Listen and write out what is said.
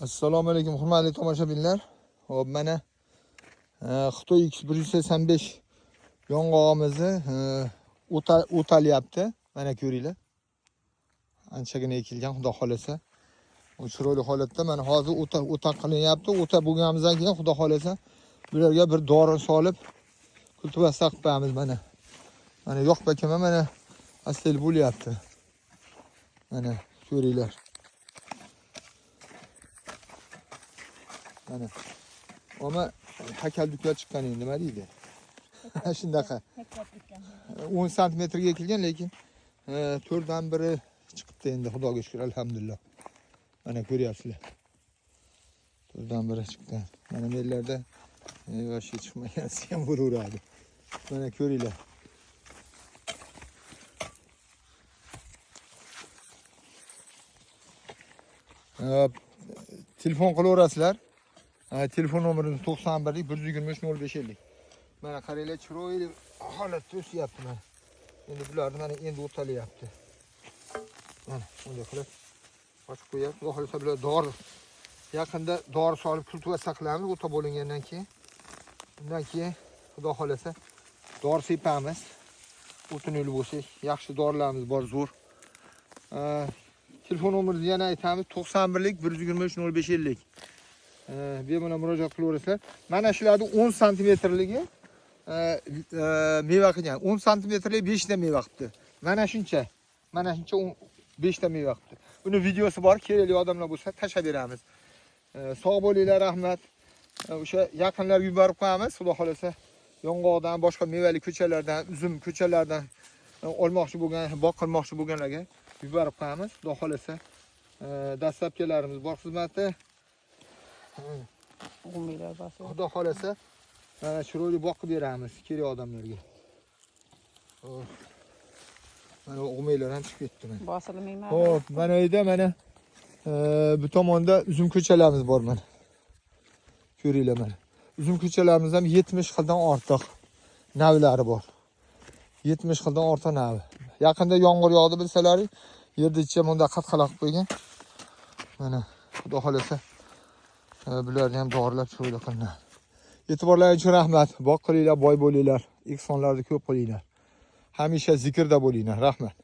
Assalomu alaykum hurmatli tomoshabinlar. Hop mana Xitoy X185 yong'og'imizni o'talyapti. Mana ko'ringlar. Anchagina ekilgan, xudo xolasa. U chiroyli holatda mana hozir o'ta qilinyapti. O'ta bo'lganimizdan keyin xudo xolasa bularga bir dori solib kultivasiya qilib qo'yamiz mana. Mana yo'q bakama mana asl bo'lyapti. Mana ko'ringlar. Mana. Ama hakalliklar chiqqan endi nima deydi? Shundaqa. 10 santimetrga ekilgan, lekin 4dan biri chiqibdi endi, xudoga shukr, alhamdulillah. Mana ko'ryapsizlar. 4dan biri chiqdi. Mana menlarda yoshi chiqmaganisi ham bo'laveradi. Mana ko'ringlar. Telefon qilaverasizlar. Telefon nomerimiz 91 123 0550. Mana qaranglar, chiroyli holatda o'syapti mana. Endi bularni mana endi o'talyapti. Mana bunday qilib ochib qo'yib, xudo xolasa bular dori yaqinda dori solib kultivatsiya qilamiz o'ta bo'lingandan keyin. Undan keyin xudo xolasa dori sepamiz. O'tin yo'li bo'lsak, yaxshi dorilarimiz bor, zo'r. Telefon nomerimizni yana aytamiz: 91 123 0550. Bemalol murojaat qilaverasizlar. Mana shularni 10 santimetrligi meva qilgan. 10 santimetrlik 5 ta meva qilibdi. Mana shuncha 5 ta meva qilibdi. Buni videosi bor, kerakli odamlar bo'lsa tashlab beramiz. Sog' bo'linglar, rahmat. O'sha yaqinlarga yuborib qo'yamiz, xudo xolasa. Yong'oqdan, boshqa mevali ko'chalardan, uzum ko'chalardan olmoqchi bo'lgan, boqilmoqchi bo'lganlarga yuborib qo'yamiz, xudo xolasa. Dastlabkilarimiz bor xizmati. Xudo xolasa mana chiroyli boqib beramiz kerak odamlarga. Mana o'g'meylar ham chiqib ketdi mana. Bosilmayman. Xo'p, mana uyda mana bu tomonda uzum ko'chalarimiz bor mana. Ko'ringlar mana. Uzum ko'chalarimiz ham 70 xildan ortiq navlari bor. 70 xildan ortiq navi. Yaqinda yomg'ir yog'di bilsalaring, yerda ichcha bunda qatqalaq qo'ygan. Mana xudo xolasa bularni ham dorilar chiroyli qilinadi. E'tiborlaringiz uchun rahmat. Boq qilinglar, boy bo'linglar. Ehsonlarni ko'p qilinglar. Hamisha zikrda bo'linglar. Rahmat.